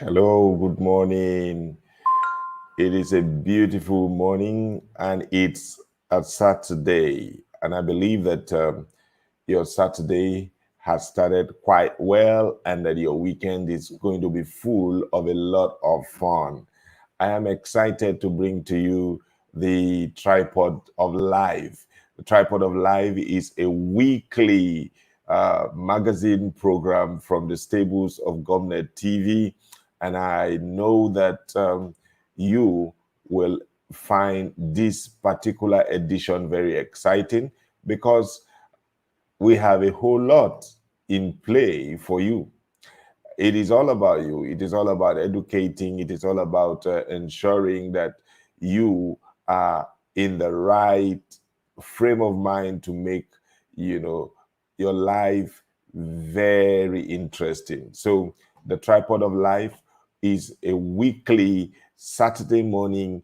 Hello, good morning. It is a beautiful morning and it's a Saturday. And I believe that your Saturday has started quite well and that your weekend is going to be full of a lot of fun. I am excited to bring to you the Tripod of Life. The Tripod of Life is a weekly magazine program from the stables of Gomnet TV. And I know that you will find this particular edition very exciting because we have a whole lot in play for you. It is all about you. It is all about educating. It is all about ensuring that you are in the right frame of mind to make, your life very interesting. So the Tripod of Life is a weekly Saturday morning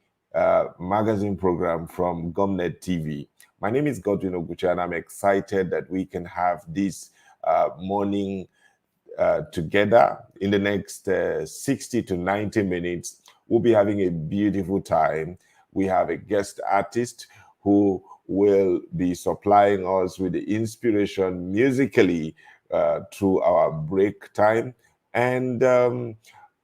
magazine program from Gomnet TV. My name is Godwin Oguchi, and I'm excited that we can have this morning together in the next 60 to 90 minutes. We'll be having a beautiful time. We have a guest artist who will be supplying us with the inspiration musically through our break time. And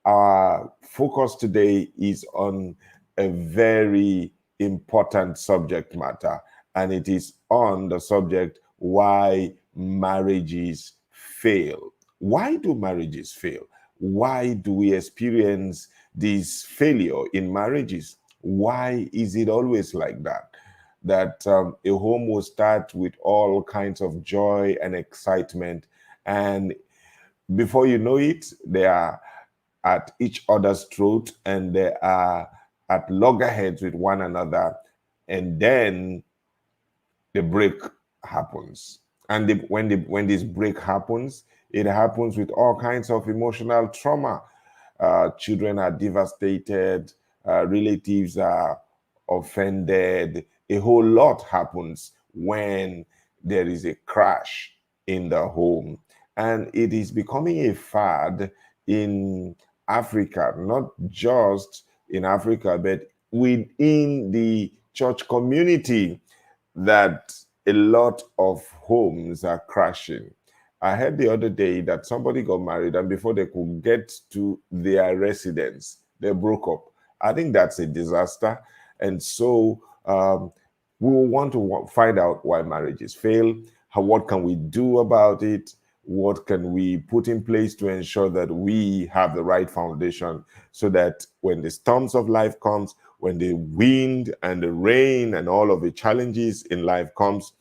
our focus today is on a very important subject matter, and it is on the subject why marriages fail. Why do marriages fail? Why do we experience this failure in marriages? Why is it always like that? That a home will start with all kinds of joy and excitement, and before you know it, they are at each other's throat and they are at loggerheads with one another, and then the break happens. And when this break happens, it happens with all kinds of emotional trauma. Children are devastated, relatives are offended. A whole lot happens when there is a crash in the home. And it is becoming a fad in Africa, not just in Africa, but within the church community, that a lot of homes are crashing. I heard the other day that somebody got married and before they could get to their residence, they broke up. I think that's a disaster. And so we will want to find out why marriages fail. What can we do about it? What can we put in place to ensure that we have the right foundation so that when the storms of life comes, when the wind and the rain and all of the challenges in life comes,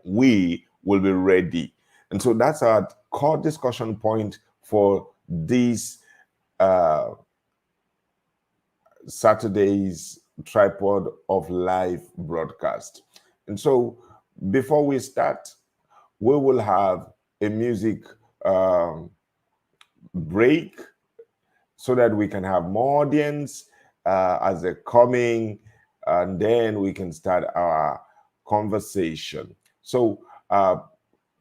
we will be ready. And so that's our core discussion point for this Saturday's Tripod of Life broadcast. And so before we start, we will have a music break so that we can have more audience as they're coming, and then we can start our conversation. So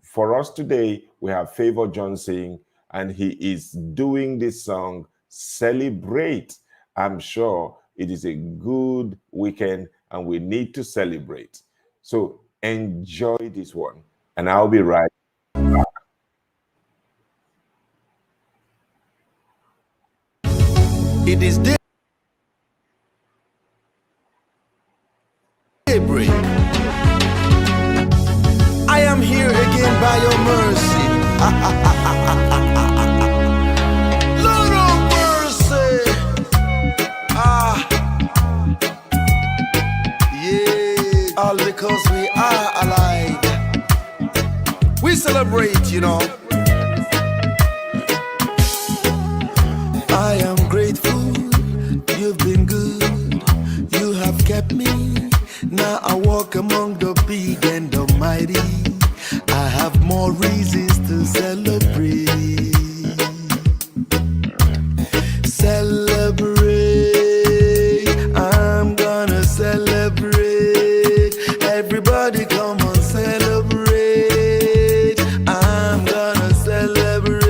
for us today, we have Favor Johnson, and he is doing this song, Celebrate. I'm sure it is a good weekend and we need to celebrate. So enjoy this one, and I'll be right. It is daybreak. I am here again by your mercy. Lord of mercy. Yeah. All because we are alive. We celebrate, I am grateful, you've been good, you have kept me. Now I walk among the big and the mighty. I have more reasons to celebrate. Celebrate, I'm gonna celebrate. Everybody come on, celebrate. I'm gonna celebrate.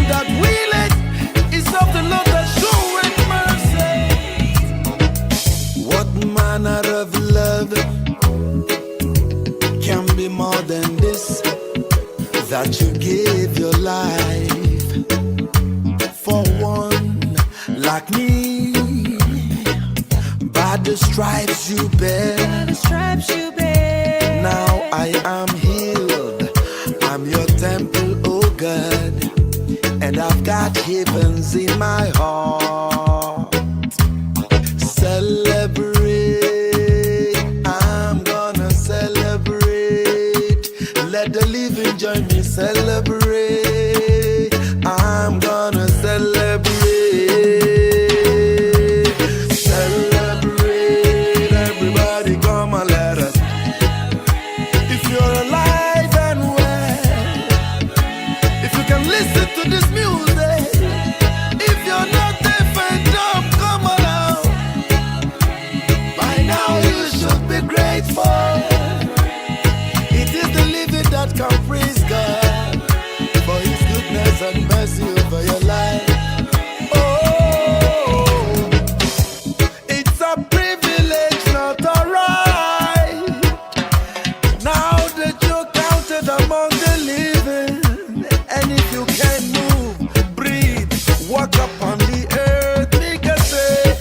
that willeth is of the Lord that showeth mercy. What manner of love can be more than this, that you gave your life for one like me? By the stripes you bear, now I am healed. I'm your temple, oh God, and I've got heavens in my heart. Celebrate, I'm gonna celebrate. Let the living join me, celebrate. I'm gonna celebrate. Celebrate, everybody come and let us. If you're alive and well, if you can listen to this music, if you're not deaf and dumb, come on out. By now you should be grateful. It is the living that can praise God for His goodness and mercy over your life. Oh, it's a privilege, not a right. Now that you're counted among the living, and if you can move, breathe, walk upon the earth, make a say.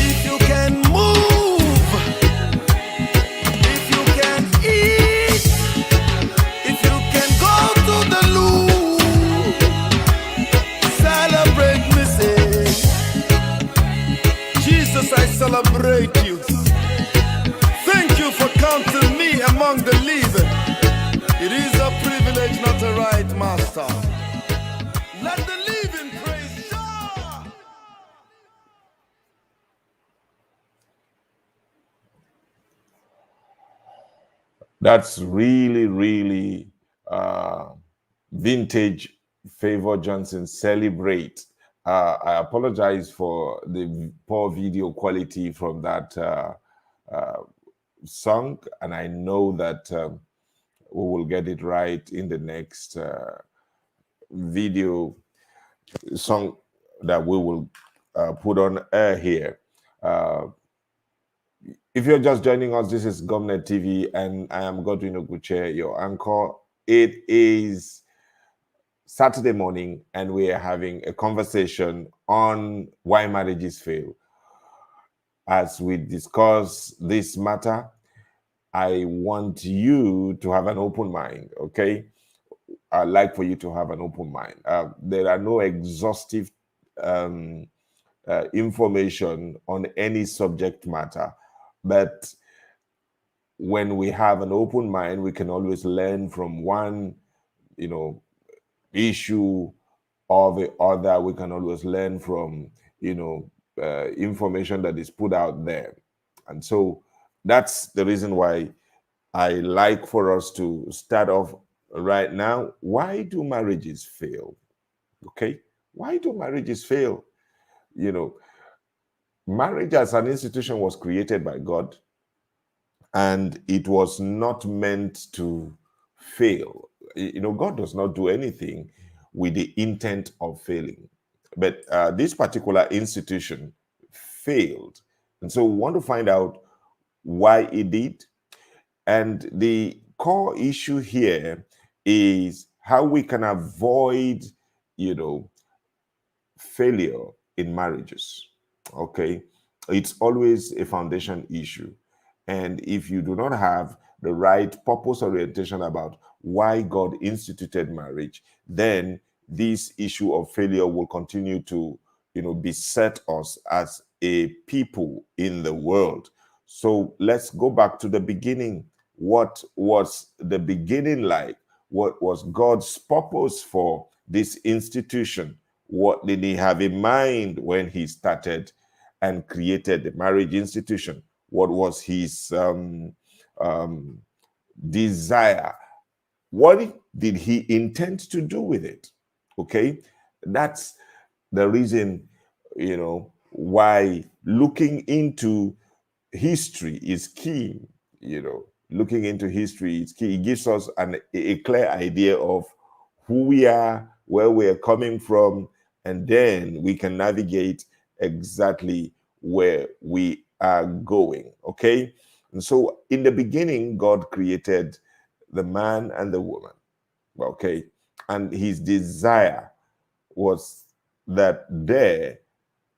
If you can move, if you can eat, if you can go to the loo, celebrate me, say, Jesus, I celebrate you. Thank you for counting me among the living. It is a privilege, not a right, Master. Let the living praise God. That's really, really vintage Favor Johnson. Celebrate. I apologize for the poor video quality from that song, and I know that we will get it right in the next video song that we will put on air here. If you're just joining us, this is Gomnet TV, and I am Godwin Oguche, your anchor. It is Saturday morning, and we are having a conversation on why marriages fail. As we discuss this matter, I want you to have an open mind, okay? I'd like for you to have an open mind. There are no exhaustive information on any subject matter, but when we have an open mind, we can always learn from one, issue or the other. We can always learn from, information that is put out there. And so that's the reason why I like for us to start off right now. Why do marriages fail? Okay. Why do marriages fail? Marriage as an institution was created by God, and it was not meant to fail. God does not do anything with the intent of failing. But this particular institution failed. And so we want to find out why it did. And the core issue here is how we can avoid, failure in marriages. Okay. It's always a foundation issue. And if you do not have the right purpose orientation about why God instituted marriage, then this issue of failure will continue to, beset us as a people in the world. So let's go back to the beginning. What was the beginning like? What was God's purpose for this institution? What did He have in mind when He started and created the marriage institution? What was His desire? What did He intend to do with it? Okay, that's the reason, why looking into history is key. Looking into history is key. It gives us a clear idea of who we are, where we're coming from, and then we can navigate exactly where we are going. Okay. And so in the beginning, God created the man and the woman. Okay. And his desire was that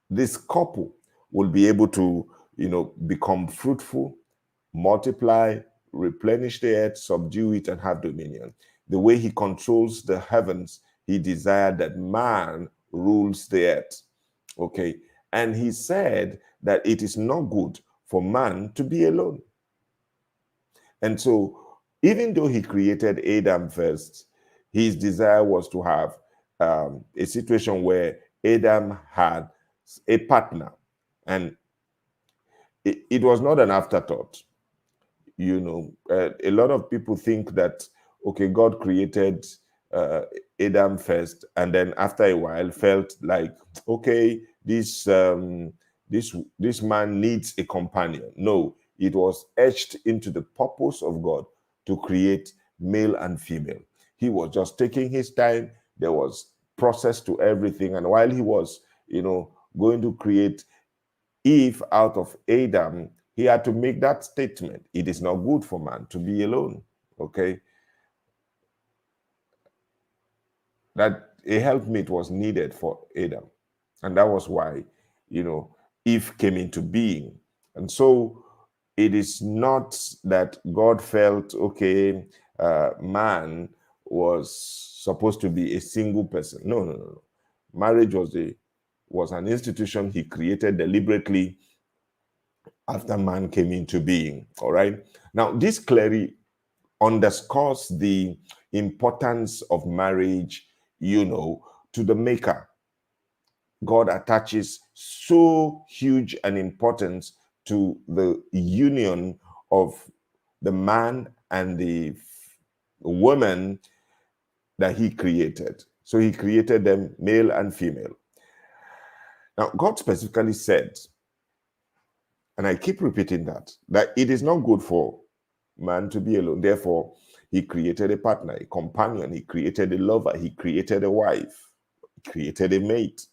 this couple will be able to, become fruitful, multiply, replenish the earth, subdue it, and have dominion. The way he controls the heavens, he desired that man rules the earth. Okay. And he said that it is not good for man to be alone. And so, even though he created Adam first, his desire was to have a situation where Adam had a partner. And it was not an afterthought. A lot of people think that, okay, God created Adam first, and then after a while felt like, okay, this man needs a companion. No, it was etched into the purpose of God to create male and female. He was just taking his time. There was process to everything, and while he was, going to create Eve out of Adam, he had to make that statement. It is not good for man to be alone. Okay. That a helpmate was needed for Adam. And that was why, Eve came into being. And so it is not that God felt, okay, man was supposed to be a single person. No. Marriage was an institution he created deliberately after man came into being. All right. Now, this clearly underscores the importance of marriage, to the maker. God attaches so huge an importance to the union of the man and the woman that he created. So he created them male and female. Now, God specifically said, and I keep repeating that it is not good for man to be alone. Therefore, he created a partner, a companion. He created a lover. He created a wife. He created a mate.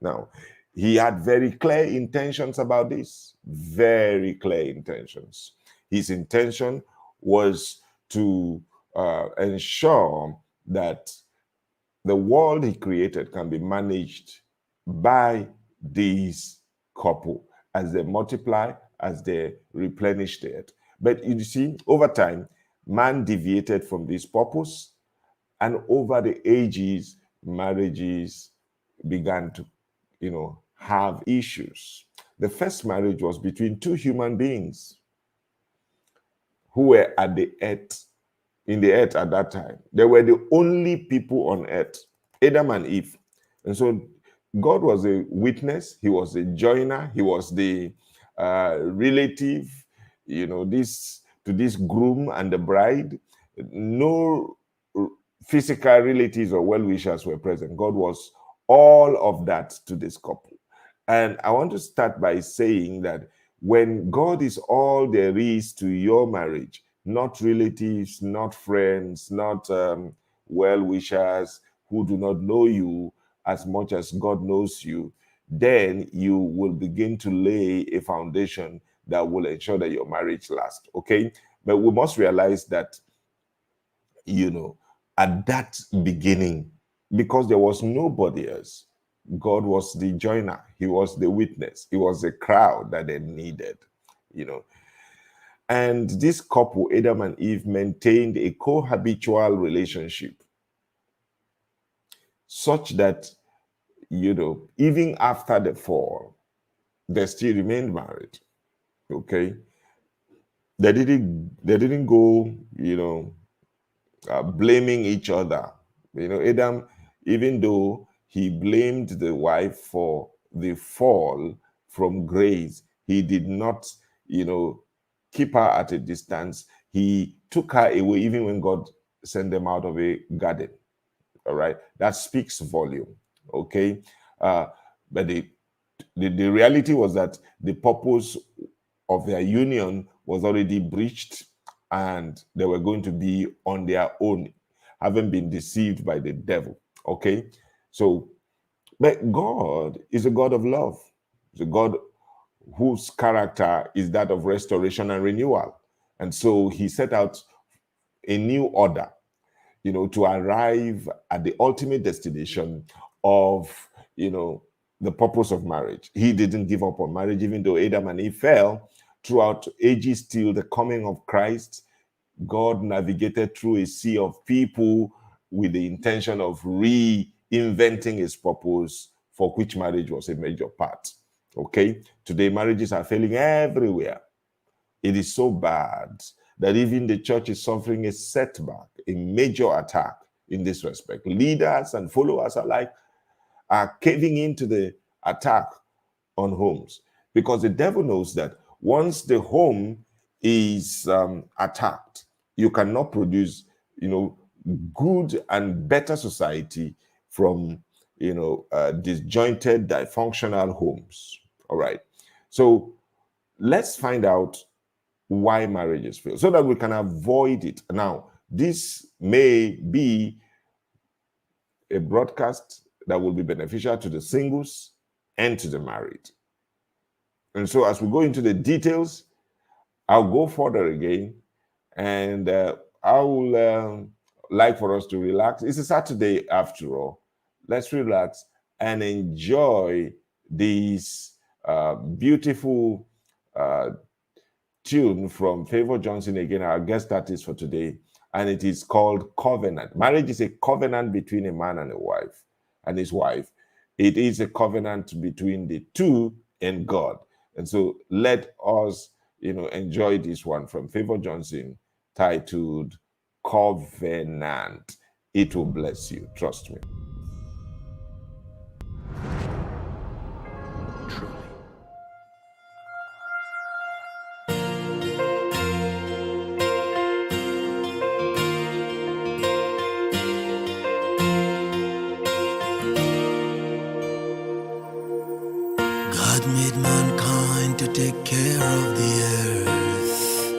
Now, he had very clear intentions about this. Very clear intentions. His intention was to ensure that the world he created can be managed by this couple as they multiply, as they replenish the earth. But you see, over time, man deviated from this purpose, and over the ages, marriages began to, have issues. The first marriage was between two human beings who were at the earth, in the earth at that time. They were the only people on earth, Adam and Eve. And so God was a witness. He was a joiner. He was the relative, to this groom and the bride. No physical relatives or well-wishers were present. God was all of that to this couple. And I want to start by saying that when God is all there is to your marriage, not relatives, not friends, not well-wishers who do not know you as much as God knows you, then you will begin to lay a foundation that will ensure that your marriage lasts. Okay. But we must realize that, at that beginning, because there was nobody else, God was the joiner. He was the witness. He was the crowd that they needed, And this couple, Adam and Eve, maintained a cohabitual relationship such that, even after the fall, they still remained married. Okay. They didn't go, blaming each other. Adam, even though he blamed the wife for the fall from grace, he did not, keep her at a distance. He took her away even when God sent them out of a garden. All right. That speaks volume. Okay. But the reality was that the purpose of their union was already breached, and they were going to be on their own. haven't been deceived by the devil. Okay, so but God is a God of love. He's a God whose character is that of restoration and renewal. And so he set out a new order, to arrive at the ultimate destination of, the purpose of marriage. He didn't give up on marriage, even though Adam and Eve fell. Throughout ages, till the coming of Christ, God navigated through a sea of people with the intention of reinventing his purpose, for which marriage was a major part. Okay? Today, marriages are failing everywhere. It is so bad that even the church is suffering a setback, a major attack in this respect. Leaders and followers alike are caving into the attack on homes, because the devil knows that once the home is attacked, you cannot produce, good and better society from, disjointed, dysfunctional homes. All right. So let's find out why marriages fail so that we can avoid it. Now, this may be a broadcast that will be beneficial to the singles and to the married. And so as we go into the details, I'll go further again, and I will like for us to relax. It's a Saturday after all. Let's relax and enjoy this beautiful tune from Favor Johnson, again, our guest artist for today, and it is called Covenant. Marriage is a covenant between a man and a wife and his wife. It is a covenant between the two and God. And so let us, enjoy this one from Favor Johnson, titled Covenant. It will bless you, trust me. God made mankind to take care of the earth,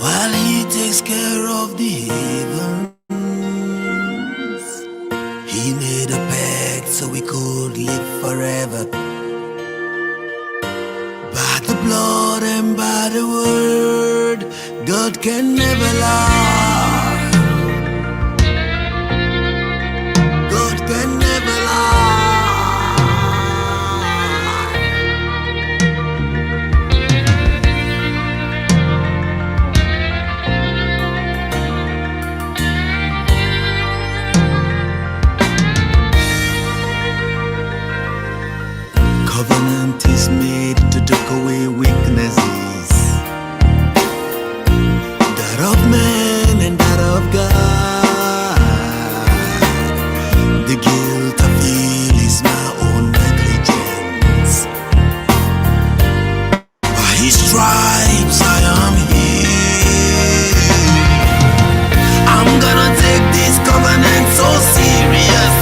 while he takes care of the heavens. He made a pact so we could live forever, by the blood and by the word. God can never lie. God can never lie. Covenant is made to take away weaknesses, that of man and that of God. The guilt I feel is my own negligence. By his stripes I am healed. I'm gonna take this covenant so serious.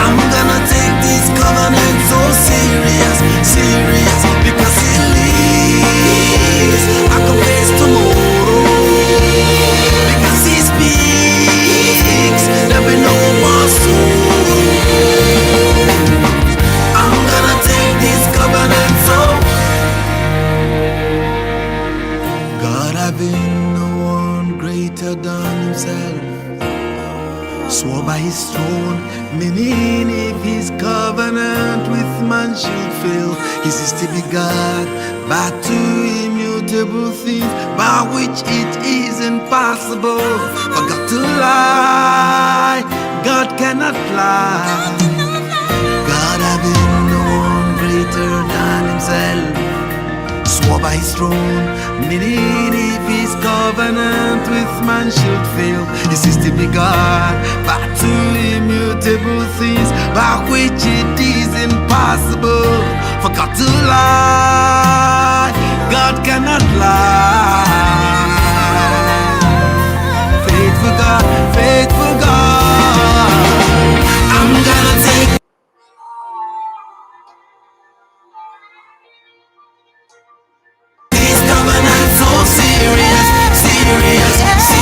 I'm gonna take this covenant so serious, serious, because he lives. I can face tomorrow, because he speaks. There be no more soul. I'm gonna take this covenant so. God having no one greater than himself, swore by his throne, meaning if his covenant with man should fail, he is to be God, by two immutable things, by which it is impossible for God to lie. God cannot lie. God having no one greater than himself, swore by his throne, meaning if his covenant with man should fail, he is to be God, by two immutable things, by which it is impossible for God to lie. God cannot lie. Faithful God, faithful God. I'm gonna take this covenant so serious, serious, serious.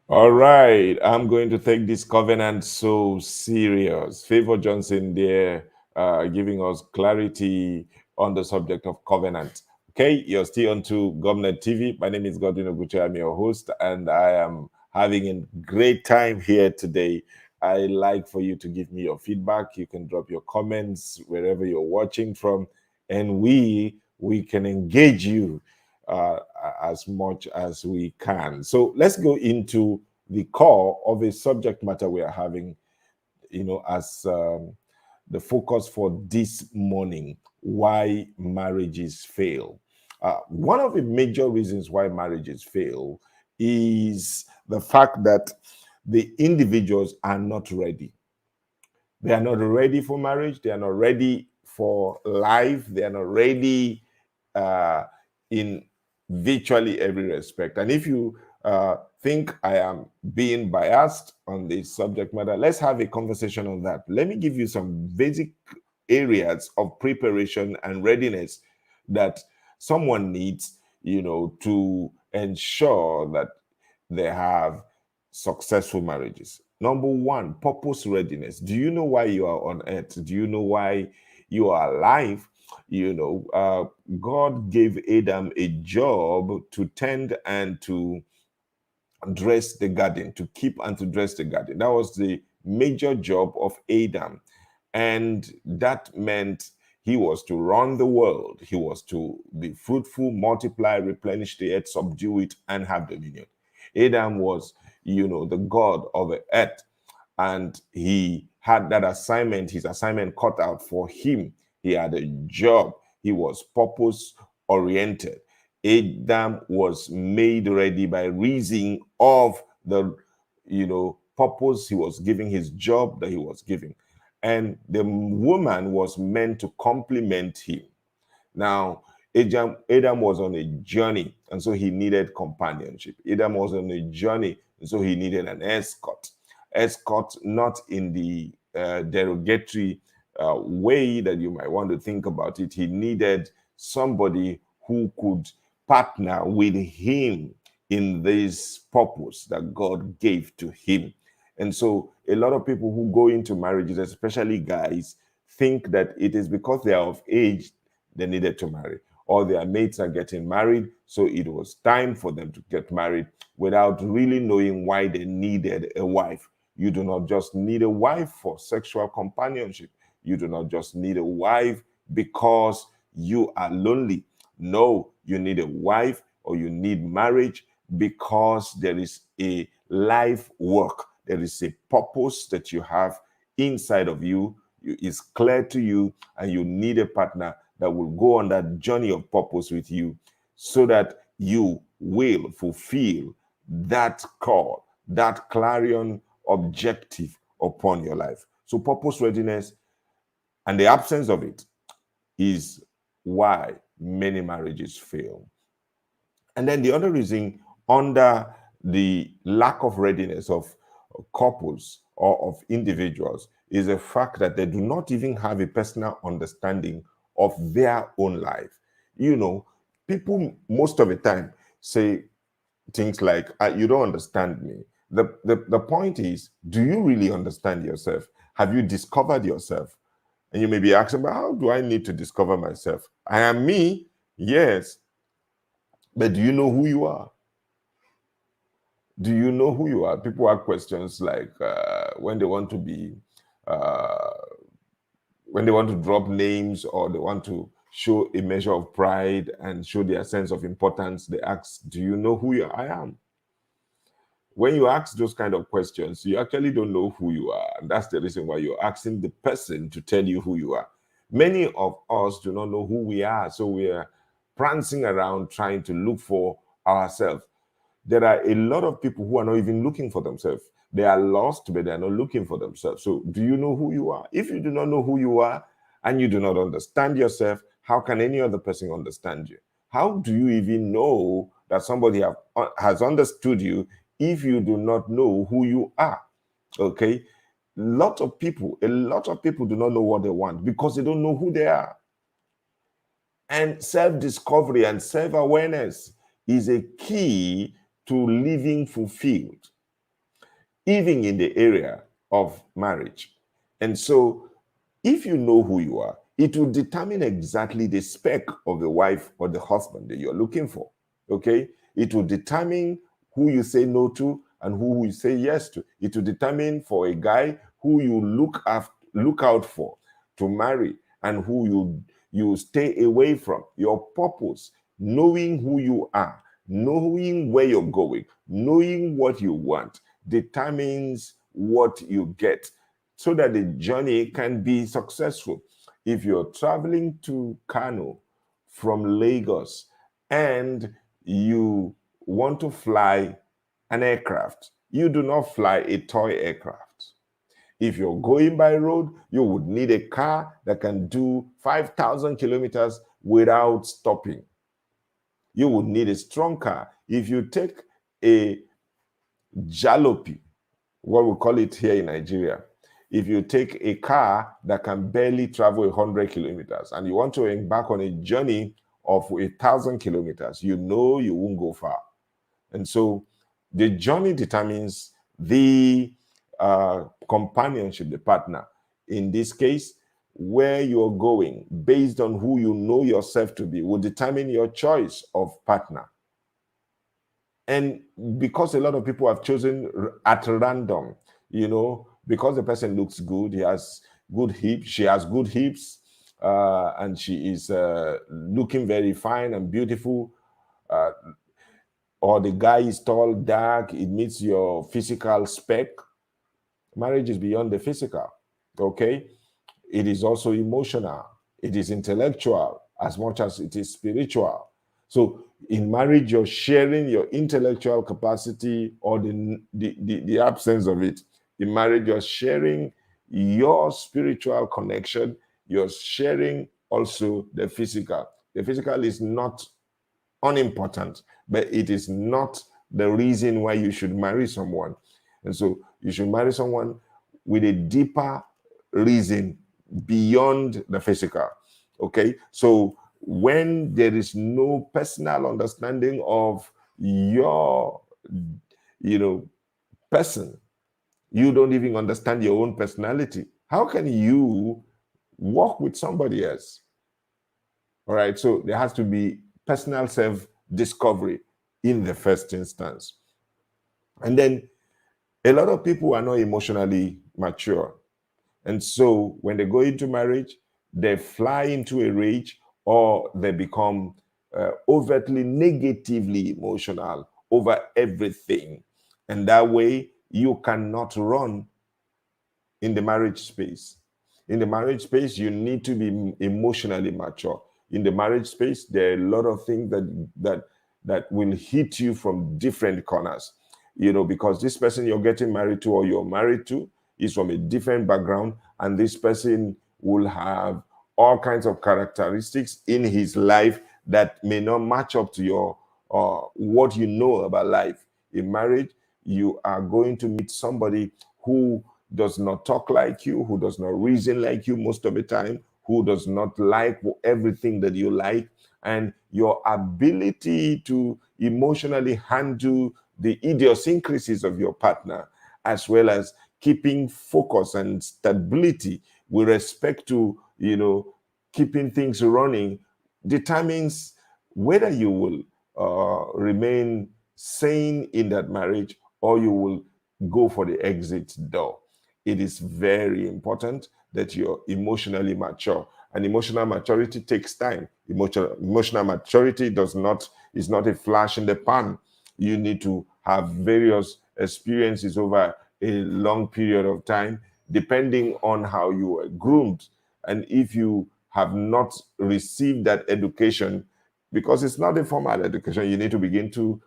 All right, I'm going to take this covenant so serious. Favor Johnson there, giving us clarity on the subject of covenant. Okay, you're still on to Government TV. My name is Godwin Oguche. I'm your host, and I am having a great time here today. I like for you to give me your feedback. You can drop your comments wherever you're watching from, and we can engage you uh, as much as we can. So let's go into the core of a subject matter we are having, as the focus for this morning: why marriages fail. One of the major reasons why marriages fail is the fact that the individuals are not ready. They are not ready for marriage. They are not ready for life. They are not ready uh, in virtually every respect. And if you think I am being biased on this subject matter, let's have a conversation on that. Let me give you some basic areas of preparation and readiness that someone needs, to ensure that they have successful marriages. Number one, purpose readiness. Do you know why you are on earth? Do you know why you are alive? God gave Adam a job to tend and to dress the garden, to keep and to dress the garden. That was the major job of Adam. And that meant he was to run the world. He was to be fruitful, multiply, replenish the earth, subdue it, and have dominion. Adam was, the God of the earth. And he had that assignment, his assignment cut out for him. He had a job. He was purpose oriented. Adam was made ready by reason of the, purpose he was giving, his job that he was giving. And the woman was meant to complement him. Now, Adam was on a journey, and so he needed companionship. Adam was on a journey, and so he needed an escort. Escort, not in the derogatory way that you might want to think about it. He needed somebody who could partner with him in this purpose that God gave to him. And so, a lot of people who go into marriages, especially guys, think that it is because they are of age they needed to marry. All their mates are getting married, so it was time for them to get married without really knowing why they needed a wife. You do not just need a wife for sexual companionship. You do not just need a wife because you are lonely. No, you need a wife or you need marriage because there is a life work. There is a purpose that you have inside of you. Is clear to you, and you need a partner that will go on that journey of purpose with you so that you will fulfill that call, that clarion objective upon your life. So, purpose readiness and the absence of it is why many marriages fail. And then the other reason, under the lack of readiness of couples or of individuals, is the fact that they do not even have a personal understanding of their own life. People most of the time say things like, you don't understand me. The point is, do you really understand yourself? Have you discovered yourself? And you may be asking, but how do I need to discover myself? I am me, yes, but do you know who you are? Do you know who you are? People have questions like when they want to be, uh, when they want to drop names or they want to show a measure of pride and show their sense of importance, they ask, do you know who I am? When you ask those kind of questions, you actually don't know who you are. And that's the reason why you're asking the person to tell you who you are. Many of us do not know who we are, so we are prancing around trying to look for ourselves. There are a lot of people who are not even looking for themselves. They are lost, but they are not looking for themselves. So, do you know who you are? If you do not know who you are and you do not understand yourself, how can any other person understand you? How do you even know that somebody has understood you if you do not know who you are? Okay. A lot of people do not know what they want because they don't know who they are. And self-discovery and self-awareness is a key to living fulfilled. even in the area of marriage. And so, if you know who you are, it will determine exactly the spec of the wife or the husband that you're looking for. Okay? It will determine who you say no to and who you say yes to. It will determine for a guy who you look out for to marry and who you stay away from. Your purpose, knowing who you are, knowing where you're going, knowing what you want, determines what you get so that the journey can be successful. If you're traveling to Kano from Lagos and you want to fly an aircraft, you do not fly a toy aircraft. If you're going by road, you would need a car that can do 5,000 kilometers without stopping. You would need a strong car. If you take a jalopy, what we call it here in Nigeria, if you take a car that can barely travel 100 kilometers and you want to embark on a journey of 1,000 kilometers, you know you won't go far. And so the journey determines the companionship, the partner. In this case, where you're going based on who you know yourself to be will determine your choice of partner. And because a lot of people have chosen at random, because the person looks good, he has good hips, she has good hips, and she is looking very fine and beautiful, or the guy is tall, dark, it meets your physical spec. Marriage is beyond the physical, okay? It is also emotional. It is intellectual as much as it is spiritual. So in marriage, you're sharing your intellectual capacity or the absence of it. In marriage, you're sharing your spiritual connection. You're sharing also the physical. The physical is not unimportant, but it is not the reason why you should marry someone. And so you should marry someone with a deeper reason beyond the physical. Okay? So when there is no personal understanding of your, person, you don't even understand your own personality. How can you work with somebody else? All right. So there has to be personal self-discovery in the first instance. And then a lot of people are not emotionally mature. And so when they go into marriage, they fly into a rage or they become overtly negatively emotional over everything. And that way, you cannot run in the marriage space. In the marriage space, you need to be emotionally mature. In the marriage space, there are a lot of things that will hit you from different corners. Because this person you're getting married to or you're married to is from a different background, and this person will have all kinds of characteristics in his life that may not match up to your what you know about life. In marriage, you are going to meet somebody who does not talk like you, who does not reason like you most of the time, who does not like everything that you like, and your ability to emotionally handle the idiosyncrasies of your partner, as well as keeping focus and stability with respect to, keeping things running, determines whether you will remain sane in that marriage or you will go for the exit door. It is very important that you're emotionally mature. And emotional maturity takes time. Emotional maturity is not a flash in the pan. You need to have various experiences over a long period of time, depending on how you were groomed. And if you have not received that education, because it's not a formal education, you need to begin to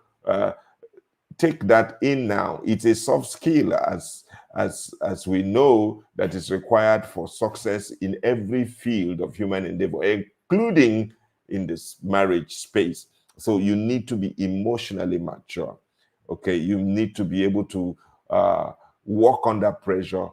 take that in now. It's a soft skill, as we know, that is required for success in every field of human endeavor, including in this marriage space. So you need to be emotionally mature. Okay, you need to be able to work under pressure,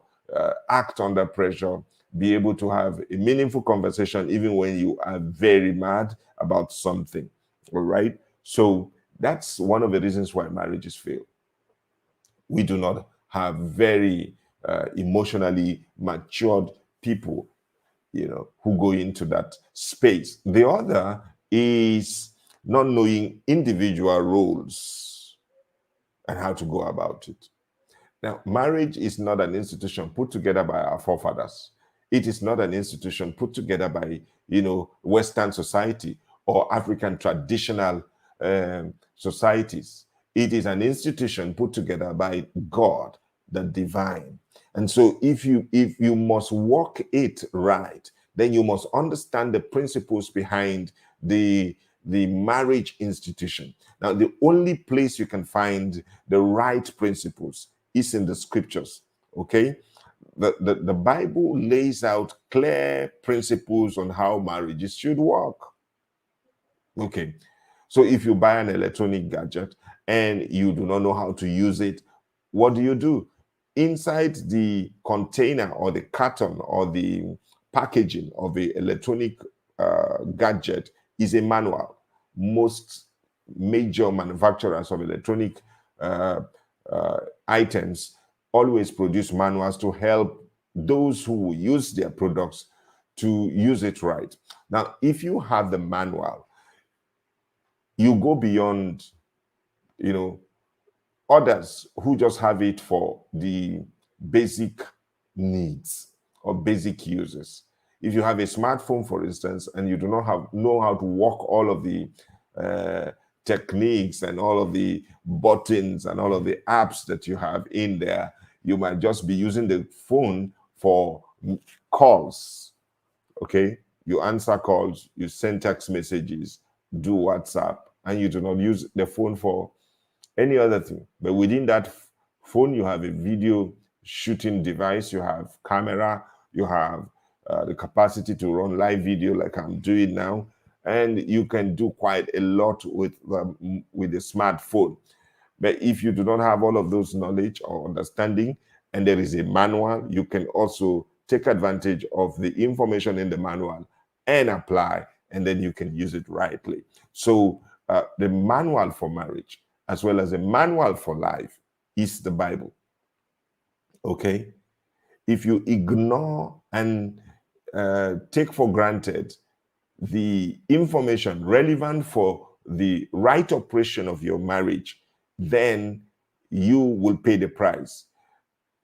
act under pressure, be able to have a meaningful conversation even when you are very mad about something. All right. So that's one of the reasons why marriages fail. We do not have very emotionally matured people, who go into that space. The other is not knowing individual roles and how to go about it. Now, marriage is not an institution put together by our forefathers. It is not an institution put together by, Western society or African traditional societies. It is an institution put together by God, the divine. And so if you must walk it right, then you must understand the principles behind the marriage institution. Now, the only place you can find the right principles is in the scriptures. Okay, the Bible lays out clear principles on how marriages should work. Okay, so if you buy an electronic gadget and you do not know how to use it, what do? Inside the container or the carton or the packaging of the electronic gadget is a manual. Most major manufacturers of electronic items always produce manuals to help those who use their products to use it right. Now, if you have the manual, you go beyond, others who just have it for the basic needs or basic uses. If you have a smartphone, for instance, and you do not know how to work all of the techniques and all of the buttons and all of the apps that you have in there, you might just be using the phone for calls. Okay, you answer calls, you send text messages, do WhatsApp, and you do not use the phone for any other thing. But within that phone, you have a video shooting device, you have camera, you have the capacity to run live video like I'm doing now, and you can do quite a lot with the smartphone. But if you do not have all of those knowledge or understanding, and there is a manual, you can also take advantage of the information in the manual and apply, and then you can use it rightly. So the manual for marriage, as well as a manual for life, is the Bible. Okay? If you ignore and take for granted the information relevant for the right operation of your marriage, then you will pay the price.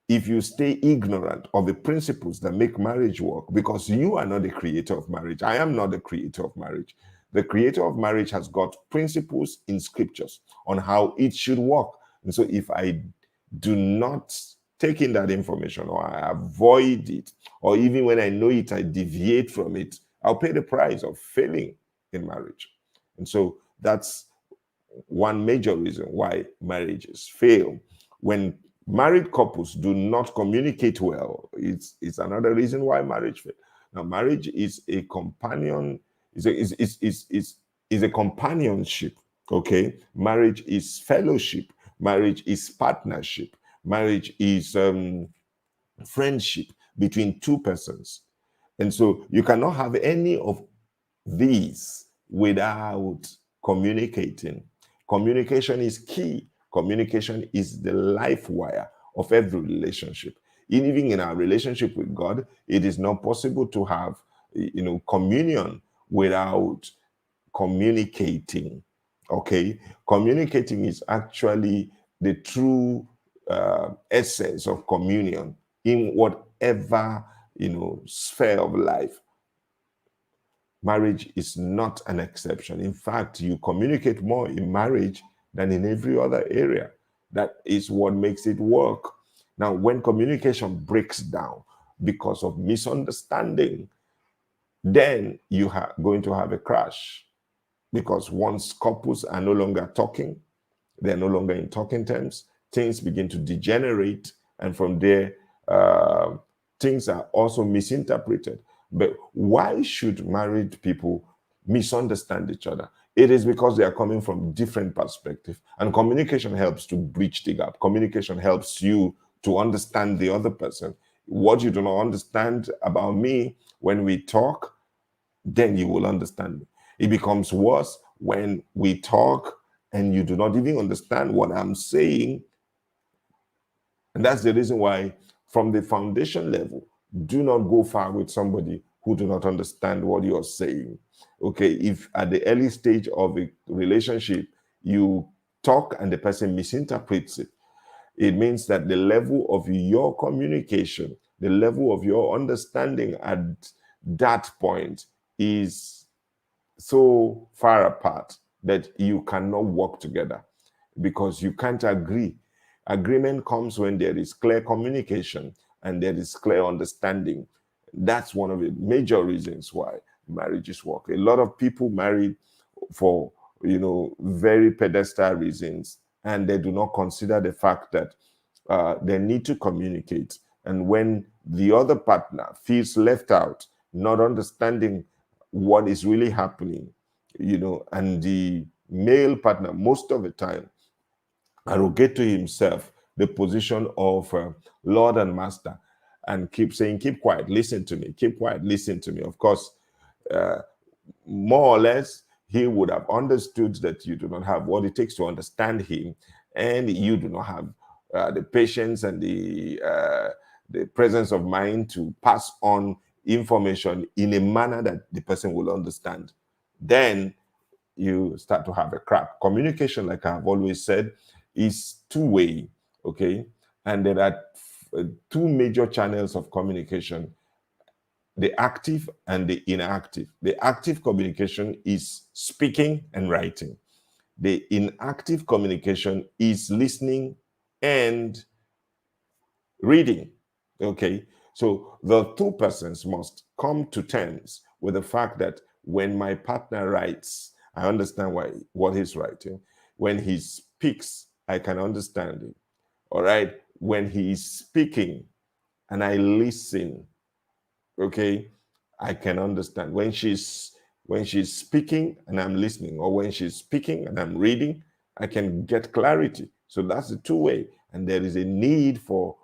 If you stay ignorant of the principles that make marriage work, because you are not the creator of marriage, I am not the creator of marriage. The creator of marriage has got principles in scriptures on how it should work. And so if I do not take in that information, or I avoid it, or even when I know it, I deviate from it, I'll pay the price of failing in marriage. And so that's one major reason why marriages fail. When married couples do not communicate well, it's another reason why marriage fails. Now, marriage is a companion, is a companionship. Okay, marriage is fellowship. Marriage is partnership. Marriage is friendship between two persons. And so you cannot have any of these without communicating. Communication is key. Communication is the life wire of every relationship. Even in our relationship with God, it is not possible to have, communion without communicating. Okay, communicating is actually the true essence of communion in whatever sphere of life. Marriage is not an exception. In fact, you communicate more in marriage than in every other area. That is what makes it work. Now, when communication breaks down because of misunderstanding, then you are going to have a crash. Because once couples are no longer talking, they're no longer in talking terms, things begin to degenerate, and from there, things are also misinterpreted. But why should married people misunderstand each other? It is because they are coming from different perspectives, and communication helps to bridge the gap. Communication helps you to understand the other person. What you do not understand about me when we talk, then you will understand me. It becomes worse when we talk and you do not even understand what I'm saying. And that's the reason why, from the foundation level, do not go far with somebody who do not understand what you're saying. Okay, if at the early stage of a relationship you talk and the person misinterprets it, it means that the level of your communication, the level of your understanding at that point is so far apart that you cannot work together because you can't agree. Agreement comes when there is clear communication and there is clear understanding. That's one of the major reasons why marriages work. A lot of people marry for, very pedestal reasons, and they do not consider the fact that they need to communicate. And when the other partner feels left out, not understanding what is really happening, and the male partner most of the time arrogate to himself the position of Lord and Master and keep saying, keep quiet, listen to me, keep quiet, listen to me. Of course, more or less, he would have understood that you do not have what it takes to understand him, and you do not have the patience and the presence of mind to pass on information in a manner that the person will understand. Then you start to have a crack. Communication, like I've always said, is two-way, okay? And there are two major channels of communication: the active and the inactive. The active communication is speaking and writing. The inactive communication is listening and reading, okay? So the two persons must come to terms with the fact that when my partner writes, I understand what he's writing. When he speaks, I can understand it, all right? When he is speaking and I listen, okay, I can understand. When she's speaking and I'm listening, or when she's speaking and I'm reading, I can get clarity. So that's the two-way. And there is a need for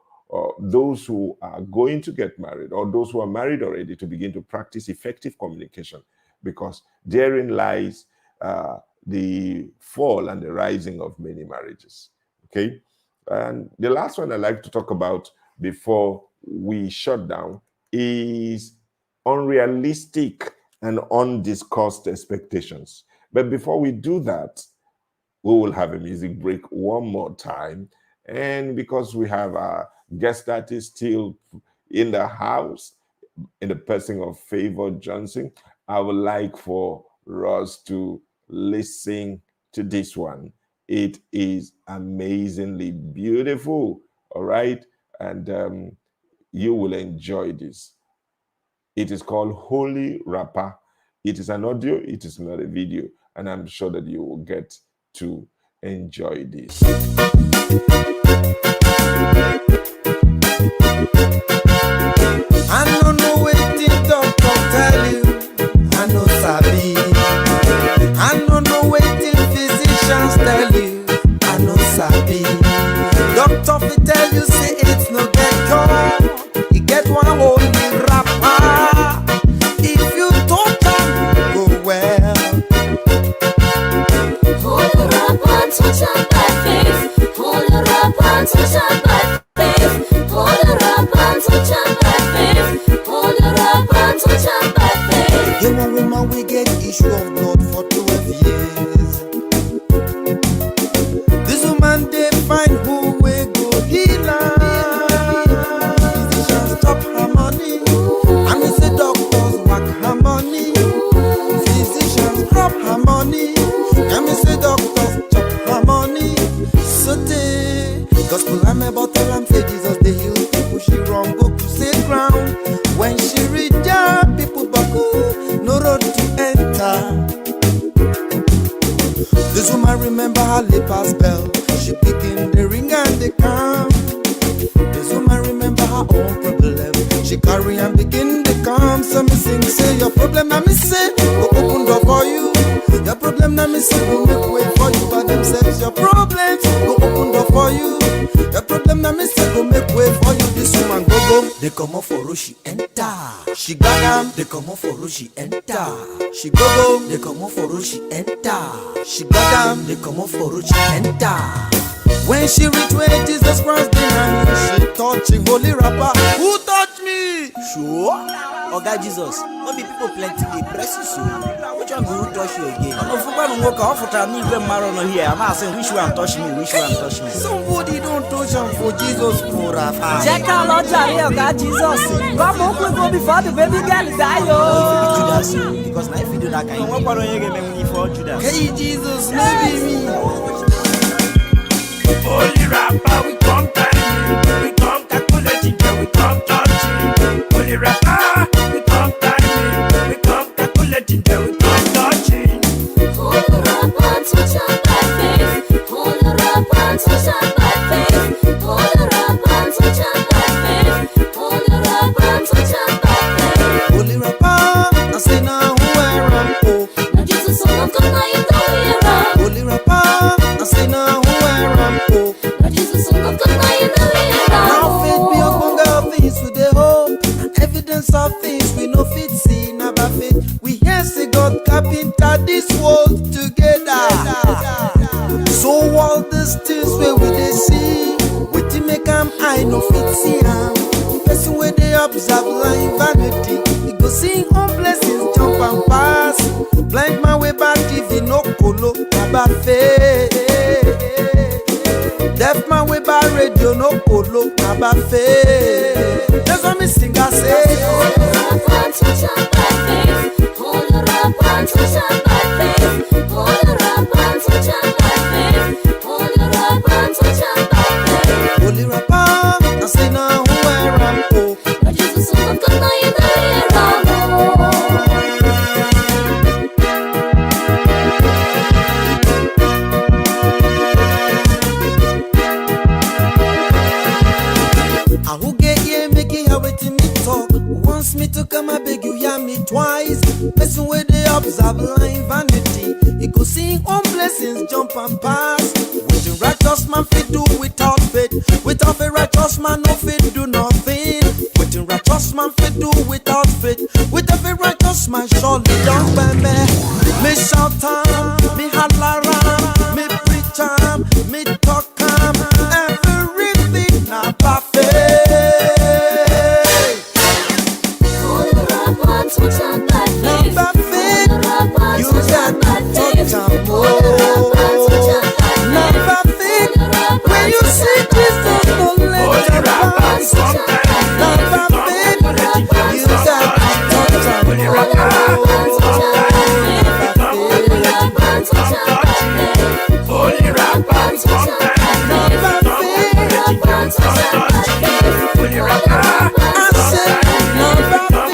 those who are going to get married, or those who are married already, to begin to practice effective communication, because therein lies the fall and the rising of many marriages. Okay. And the last one I'd like to talk about before we shut down is unrealistic and undiscussed expectations. But before we do that, we will have a music break one more time. And because we have our guest artist still in the house, in the person of Favor Johnson, I would like for Ross to listen to this one. It is amazingly beautiful, all right? And you will enjoy this. It is called Holy Rapper. It is an audio, it is not a video, and I'm sure that you will get to enjoy this. I don't know what the doctor tell you, I know sabi. I don't know what the physicians tell you, I know sabi. Doctor fi tell you say it's no get cure, you get one holy rapper. If you touch am, go well. Hold the rapper, touch am by faith. Hold the rapper, touch am by faith. Hold the rapper, touch am by faith. Hold the rapper, touch am by faith. You a woman we get issue of blood for 12 years. This woman they find who we go heal her. Physicians stop her money, and we say doctors whack her money. Physicians drop her money, and we say doctors chop her money. So they gospel I'm a bottle and say Jesus they heal people. She wrong go to say ground. When she read ya, people baku, no road to enter. This woman remember her lepers bell. She picking the ring and the calm. This woman remember her own problem. She carry and begin the calm. So me sing, say your problem na me say, go open door for you. Your problem na me say, go make way for you. But them says your problems, go open door for you. Your problem na me say, go make way for you. This woman go go, they come up for she enter. She got them, they come up for she enter. She go go, they come up for she enter. She got them, they come up for she enter. When she reached where Jesus Christ been hanging, she touched the holy wrapper. Who touched me? Sure. Oga Jesus, no be people plenty dey press you so. Which one go touch you again? No fuba no work out for time even marrow no here. I'm asking which one touch me, which one touch me. Somebody don't touch him for Jesus for Rafa. Check out Lord Jare, Oga Jesus. Come on, quick go before the baby girl die. Judas, because na if you do that kind, what part of you get me for Judas? Hey Jesus, maybe me. Holy rapper, we come time, we come calculating, we come touching. Holy rapper, we come time, we come calculating, we come touching. Hold it up and touch and by faith. Hold it up and touch and by faith. Hold it up and touch and by faith. Hold it up and touch and by faith. Holy Rapper, I say now who I am. Oh, Now Jesus, son of God, now you know we're wrong. Holy Rapper, I say now who I am. Oh, Now Jesus, son of God, now you know we're now wrong. faith be upon God things with the hope. Evidence of things we no fit see. Now by faith we hear say God carpenter this world together. So all these things where we they see, wetin make am I no fit see am. Person where they observe life vanity, he go sing on blessings jump and pass. Blind man way back if he no colo baba faith. Deaf man way back radio no colo baba faith. That's what me sing I say. Hold it up and touch and by faith. Hold it up and touch and by faith. Hold it up and touch and by faith. Hold it up and touch and by faith. Holy Rapper, I say now who I am. Oh, Now Jesus, son of God, now you know we're wrong. I who get here make it how it me talk. Wants me to come I beg you hear me twice. Person where they observe line vanity, he go sing on blessings jump and pass. With the righteous man fit do without faith. Without a righteous man no fit do nothing. With the righteous man fit do without faith. With every righteous man surely don't by me. Me shout am, me holler am, me preach am, me talk am. Everything na by faith. Hold it up and touch and by Na faith. by faith. Hold it up and You touch got and by to faith. touch am Hold it up and touch and by faith. Na by faith. When you see Jesus, don't let am pass. Na by faith. You got to touch am Holy rapper, we come time, we come calculating, holy rapper, we come time, Na by faith. holy rapper, I said na by faith.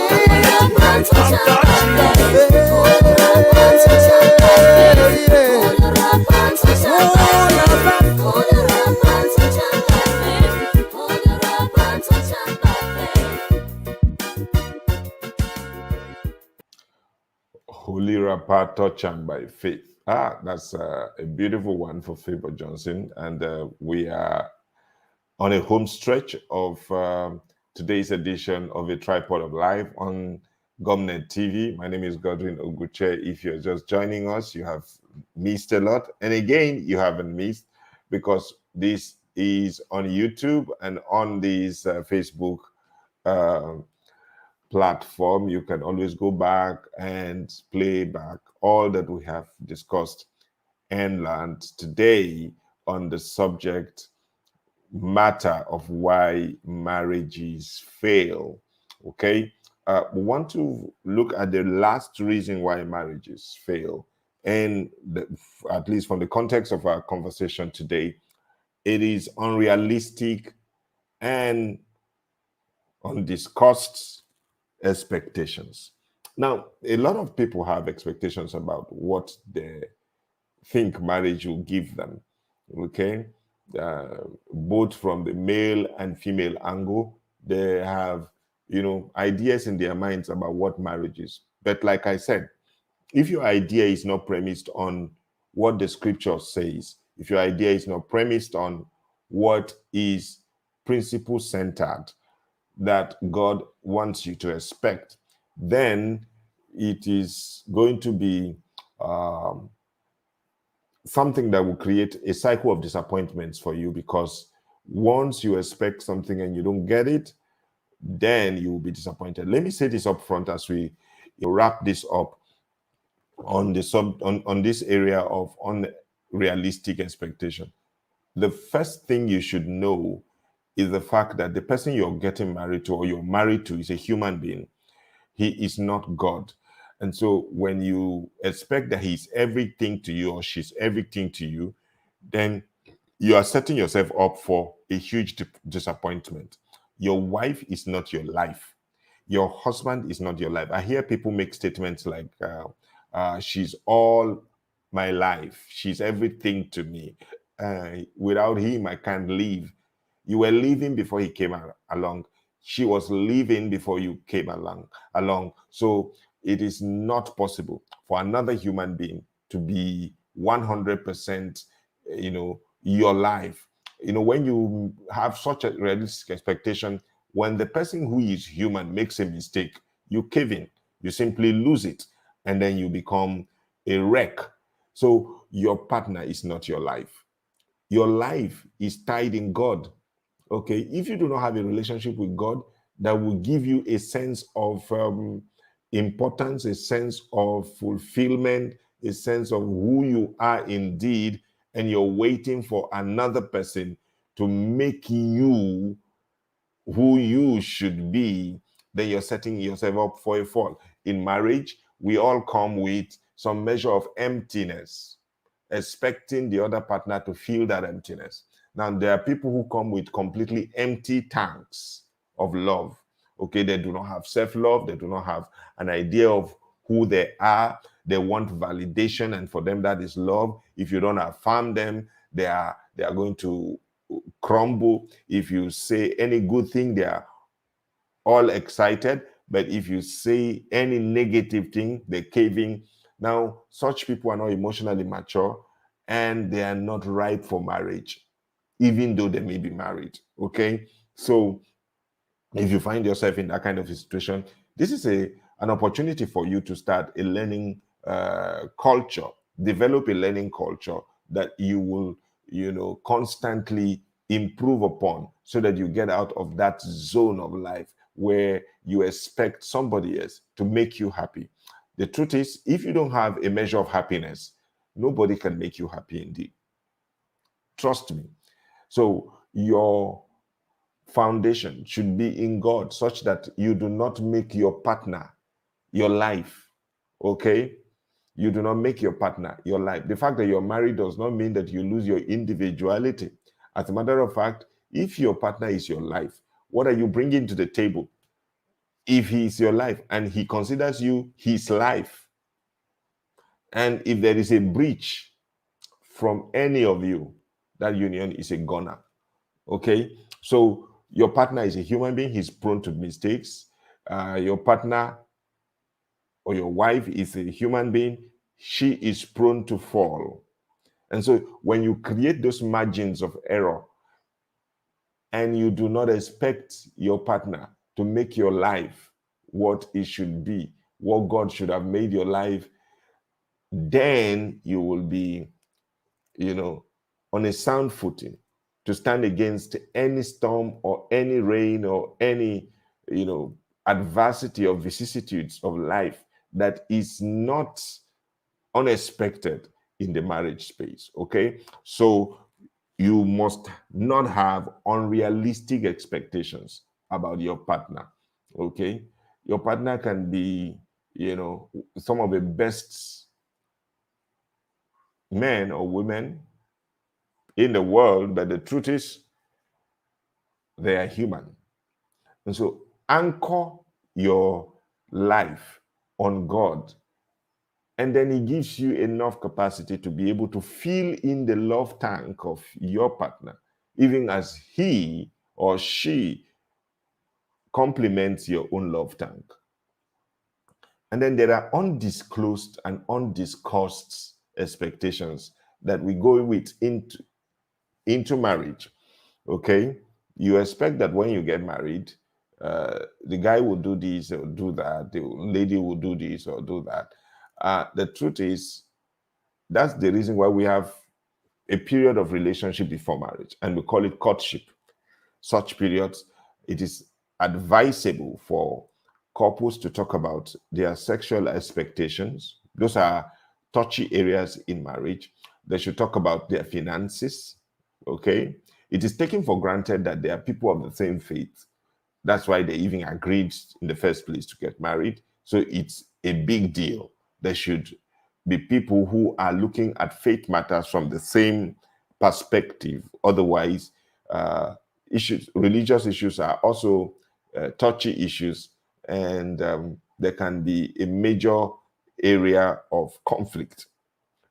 Holy Rapper, touch and by faith. Ah, that's a beautiful one for Favor Johnson. And we are on a home stretch of today's edition of A Tripod of Life on Gomnet TV. My name is Godwin Oguche. If you're just joining us, you have missed a lot. And again, you haven't missed because this is on YouTube and on this Facebook platform. You can always go back and play back all that we have discussed and learned today on the subject matter of why marriages fail. Okay, we want to look at the last reason why marriages fail, and at least from the context of our conversation today, it is unrealistic and undiscussed expectations. Now, a lot of people have expectations about what they think marriage will give them. Okay, both from the male and female angle, they have ideas in their minds about what marriage is. But like I said, if your idea is not premised on what the scripture says, if your idea is not premised on what is principle centered, that God wants you to expect, then it is going to be something that will create a cycle of disappointments for you, because once you expect something and you don't get it, then you will be disappointed. Let me say this up front as we wrap this up on on this area of unrealistic expectation. The first thing you should know is the fact that the person you're getting married to or you're married to is a human being. He is not God. And so when you expect that he's everything to you or she's everything to you, then you are setting yourself up for a huge disappointment. Your wife is not your life. Your husband is not your life. I hear people make statements like, she's all my life. She's everything to me. Without him, I can't live. You were living before he came along. She was living before you came along. So it is not possible for another human being to be 100%, your life. When you have such a realistic expectation, when the person who is human makes a mistake, you cave in, you simply lose it, and then you become a wreck. So your partner is not your life. Your life is tied in God. Okay, if you do not have a relationship with God that will give you a sense of importance, a sense of fulfillment, a sense of who you are indeed, and you're waiting for another person to make you who you should be, then you're setting yourself up for a fall. In marriage, we all come with some measure of emptiness, expecting the other partner to fill that emptiness. Now, there are people who come with completely empty tanks of love. Okay, they do not have self-love. They do not have an idea of who they are. They want validation, and for them, that is love. If you don't affirm them, they are going to crumble. If you say any good thing, they are all excited. But if you say any negative thing, they're caving. Now, such people are not emotionally mature, and they are not ripe for marriage, even though they may be married. Okay, so if you find yourself in that kind of a situation, this is an opportunity for you to start a learning culture, develop a learning culture that you will, constantly improve upon, so that you get out of that zone of life where you expect somebody else to make you happy. The truth is, if you don't have a measure of happiness, nobody can make you happy indeed. Trust me. So your foundation should be in God, such that you do not make your partner your life. Okay? You do not make your partner your life. The fact that you're married does not mean that you lose your individuality. As a matter of fact, if your partner is your life, what are you bringing to the table? If he is your life and he considers you his life, and if there is a breach from any of you, that union is a goner. Okay? So your partner is a human being. He's prone to mistakes. Your partner or your wife is a human being. She is prone to fall. And so when you create those margins of error and you do not expect your partner to make your life what it should be, what God should have made your life, then you will be, on a sound footing to stand against any storm or any rain or any, adversity or vicissitudes of life that is not unexpected in the marriage space. Okay, so you must not have unrealistic expectations about your partner. Okay, your partner can be, some of the best men or women in the world, but the truth is they are human. And so anchor your life on God, and then he gives you enough capacity to be able to fill in the love tank of your partner, even as he or she complements your own love tank. And then there are undisclosed and undiscussed expectations that we go with into marriage. Okay, you expect that when you get married, the guy will do this or do that, the lady will do this or do that. The truth is, That's the reason why we have a period of relationship before marriage, and we call it courtship. Such periods, it is advisable for couples to talk about their sexual expectations. Those are touchy areas in marriage. They should talk about their finances. Okay. It is taken for granted that they are people of the same faith. That's why they even agreed in the first place to get married. So it's a big deal. There should be people who are looking at faith matters from the same perspective. Otherwise, religious issues are also touchy issues, and there can be a major area of conflict.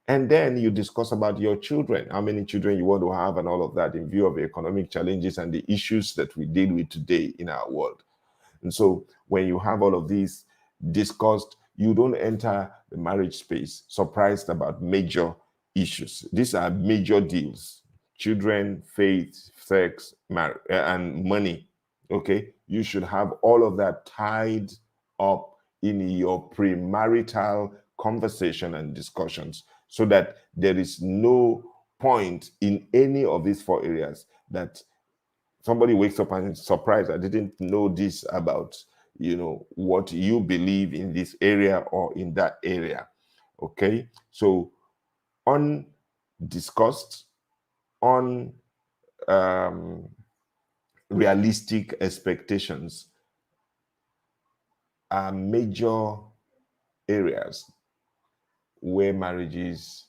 And then you discuss about your children, how many children you want to have, and all of that in view of the economic challenges and the issues that we deal with today in our world. And so when you have all of these discussed, you don't enter the marriage space surprised about major issues. These are major deals: children, faith, sex, marriage, and money. Okay, you should have all of that tied up in your premarital conversation and discussions, so that there is no point in any of these four areas that somebody wakes up and is surprised, I didn't know this about, what you believe in this area or in that area. Okay, so undiscussed, realistic expectations are major areas where marriages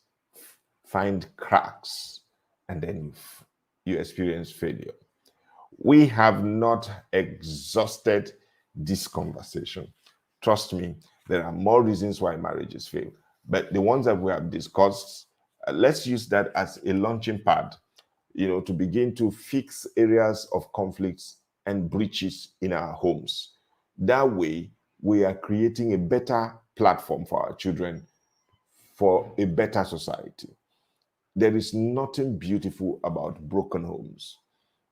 find cracks, and then you experience failure. We have not exhausted this conversation. Trust me, there are more reasons why marriages fail. But the ones that we have discussed, let's use that as a launching pad, to begin to fix areas of conflicts and breaches in our homes. That way, we are creating a better platform for our children, for a better society. There is nothing beautiful about broken homes.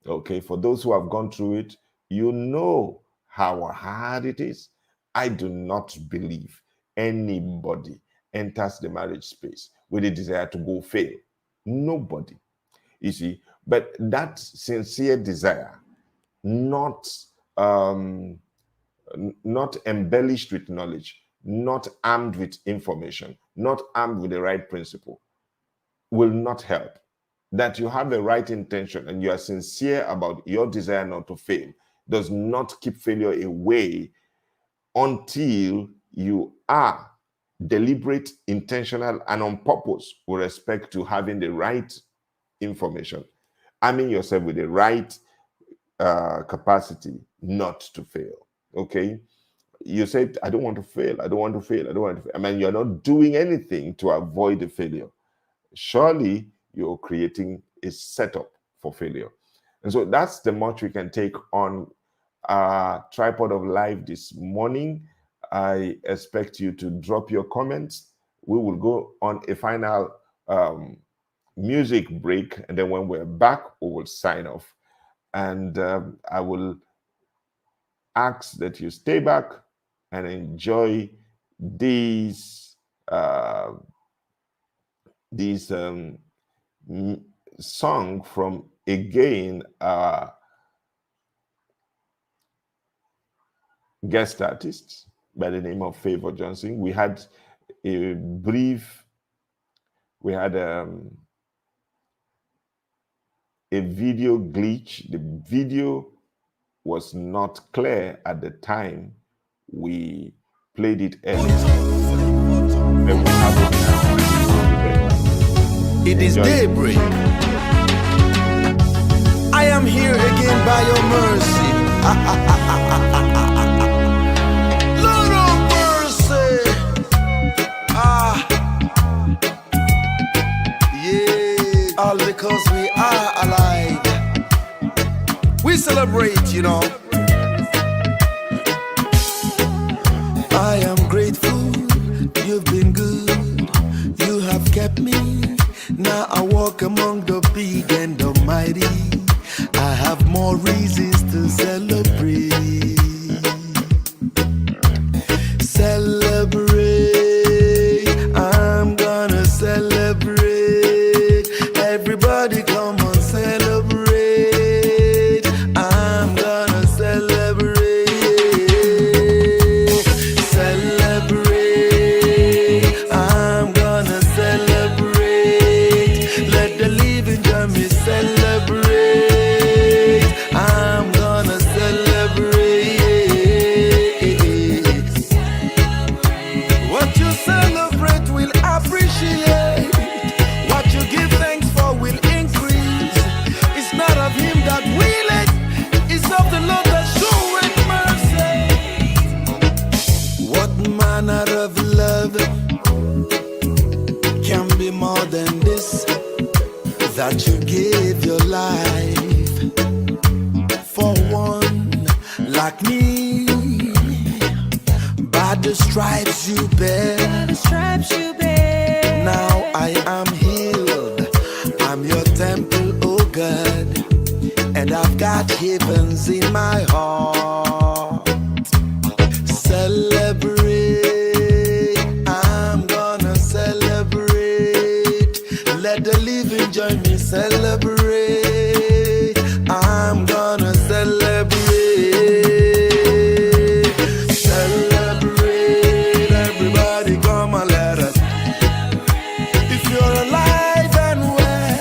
Okay, for those who have gone through it, you know how hard it is. I do not believe anybody enters the marriage space with a desire to go fail. Nobody. You see, but that sincere desire, not embellished with knowledge, not armed with information, not armed with the right principle, will not help. That you have the right intention and you are sincere about your desire not to fail does not keep failure away until you are deliberate, intentional, and on purpose with respect to having the right information, arming yourself with the right capacity not to fail. Okay, you said, I don't want to fail, I don't want to fail, I don't want to fail. I mean, you're not doing anything to avoid the failure. Surely you're creating a setup for failure. And so that's the much we can take on our Tripod of Life this morning. I expect you to drop your comments. We will go on a final music break, and then when we're back, we will sign off. And I will ask that you stay back and enjoy these song from, again, guest artist by the name of Favor Johnson. We had a video glitch. The video was not clear at the time we played it earlier. Then we have it now. It is daybreak. I am here again by your mercy. Lord of mercy. Yeah. All because we are alive. We celebrate, you know. I am grateful. You've been good. You have kept me. Now I walk among the big and the mighty. I have more reasons to celebrate. Celebrate. I'm gonna celebrate. that willeth is of the Lord that showeth mercy. What manner of love can be more than this, that you gave your life for one like me? By the stripes you bear, now I am healed. I'm your temple, oh God, and I've got heavens in my heart. Celebrate, I'm gonna celebrate. Let the living join me, celebrate. I'm gonna celebrate. Celebrate, everybody come and let us. If you're alive and well,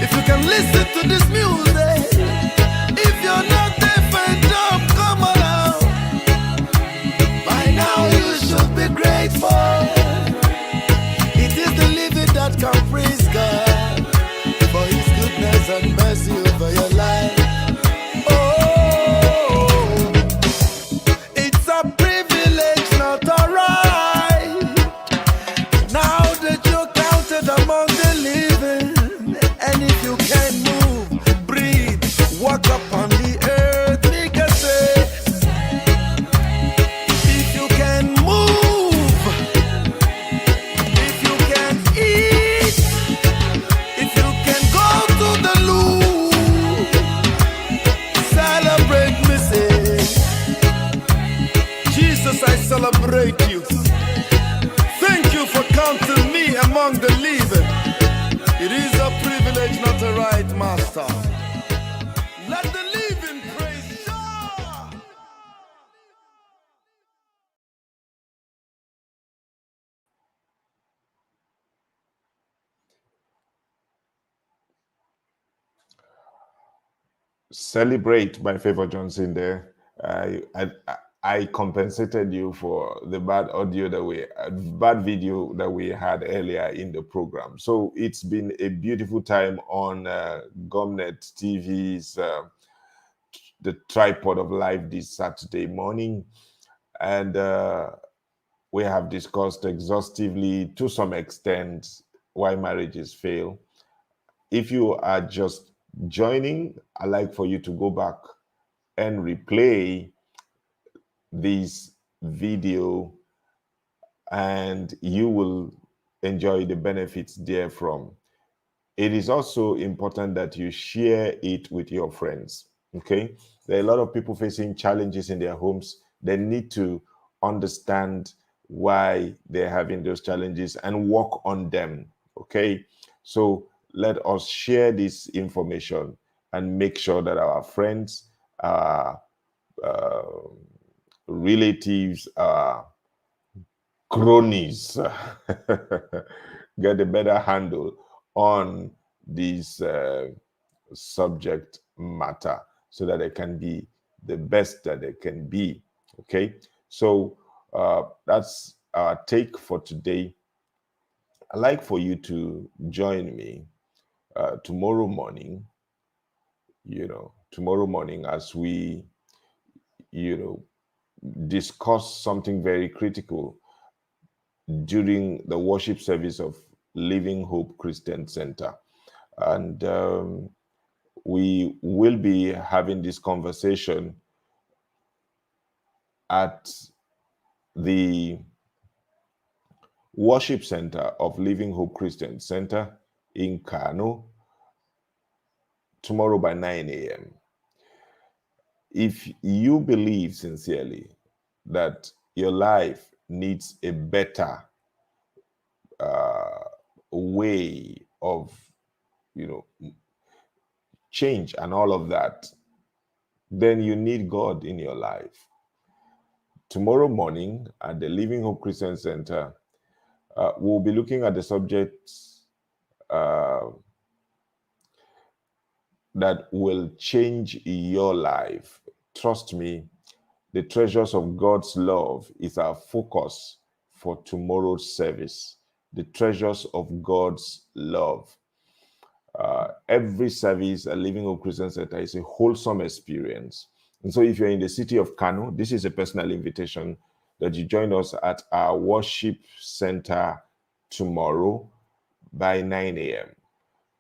if you can listen to this music, if you're not deaf and dumb, come along. By now you should be grateful. It is the living that can praise God for His goodness and mercy over your life. Oh, it's a privilege, not a right. Now that you're counted among the living, and if you can move, breathe, walk upon the earth, we can say, if you can move, if you can eat, if you can go to the loo, celebrate me, say, Jesus, I celebrate you. Thank you for counting me among the living. It is a privilege, not a right, Master. Let the living praise God. Celebrate by Favor Johnson there. I compensated you for the bad audio that bad video that we had earlier in the program. So it's been a beautiful time on Gomnet TV's The Tripod of Life this Saturday morning. And we have discussed exhaustively, to some extent, why marriages fail. If you are just joining, I'd like for you to go back and replay this video, and you will enjoy the benefits therefrom. It is also important that you share it with your friends. Okay, there are a lot of people facing challenges in their homes. They need to understand why they're having those challenges and work on them. Okay, so let us share this information and make sure that our friends, relatives, cronies get a better handle on this subject matter, so that they can be the best that they can be. Okay, so that's our take for today. I'd like for you to join me tomorrow morning, as we, discuss something very critical during the worship service of Living Hope Christian Center. And we will be having this conversation at the worship center of Living Hope Christian Center in Kano tomorrow by 9 a.m. If you believe sincerely that your life needs a better way of, change and all of that, then you need God in your life. Tomorrow morning at the Living Hope Christian Center, we'll be looking at the subjects that will change your life. Trust me, the treasures of God's love is our focus for tomorrow's service. The treasures of God's love. Every service at Living Hope Christian Center is a wholesome experience. And so if you're in the city of Kano, this is a personal invitation that you join us at our worship center tomorrow by 9 a.m.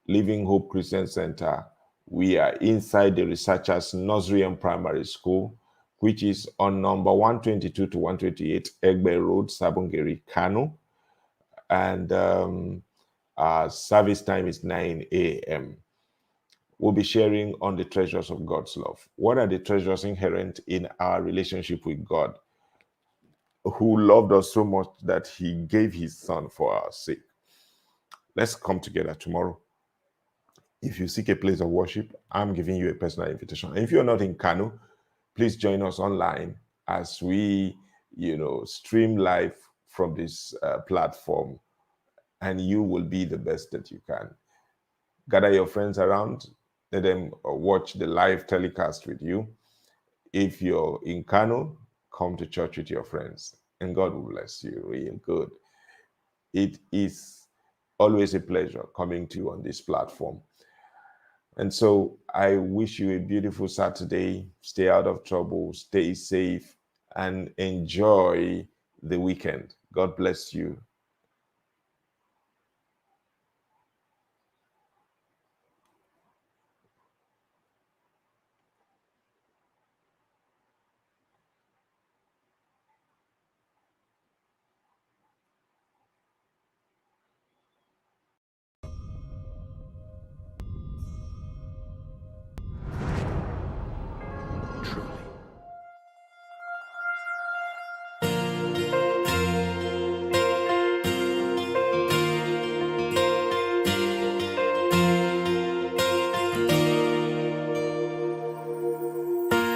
Living Hope Christian Center. We are inside the Researchers Nursery and Primary School, which is on number 122 to 128 Egbe Road, Sabongeri, Kano. And our service time is 9 a.m. We'll be sharing on the treasures of God's love. What are the treasures inherent in our relationship with God, who loved us so much that he gave his son for our sake? Let's come together tomorrow. If you seek a place of worship, I'm giving you a personal invitation. And if you're not in Kano, please join us online as we, stream live from this platform, and you will be the best that you can. Gather your friends around, let them watch the live telecast with you. If you're in Kano, come to church with your friends, and God will bless you real good. It is always a pleasure coming to you on this platform. And so I wish you a beautiful Saturday. Stay out of trouble, stay safe, and enjoy the weekend. God bless you.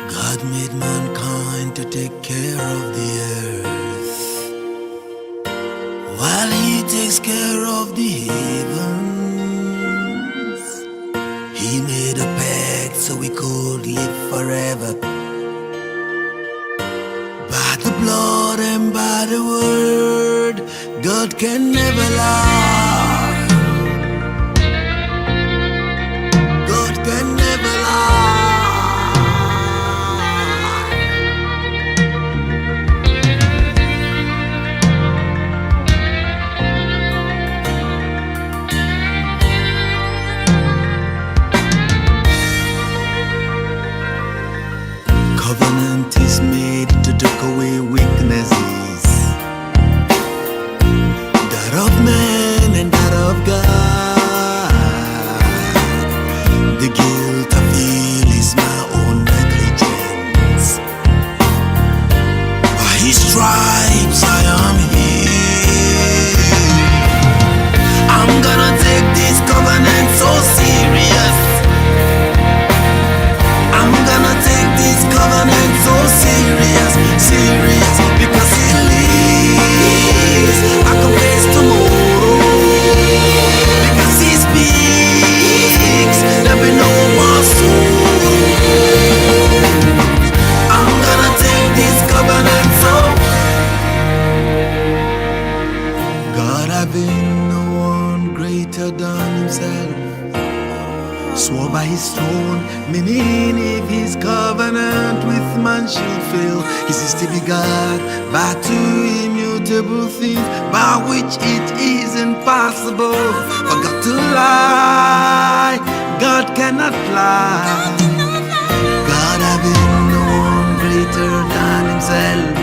God made mankind to take care of the earth, while he takes care of the heavens. He made a pact so we could live forever, by the blood and by the word. God can never lie. God can never lie. Covenant is made to take away weaknesses, that of man and that of God. The guilt I feel is my own negligence. By his stripes I am healed. I'm gonna take this covenant so serious. I'm gonna take this covenant so serious, serious, because he lives. I can face tomorrow, because he speaks. There be no more soul. I'm gonna take this covenant so. God having no one greater than himself, swore by his throne, meaning if his covenant with man shall fail, he is to be God by two immutable things, by which it is impossible for God to lie. God cannot lie. God having no one greater than himself,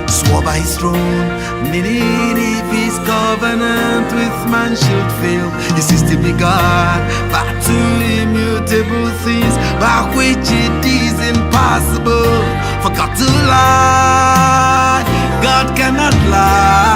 swore by his throne, meaning if his covenant with man should fail, this is to be God by two immutable things, by which it is impossible for God to lie. God cannot lie.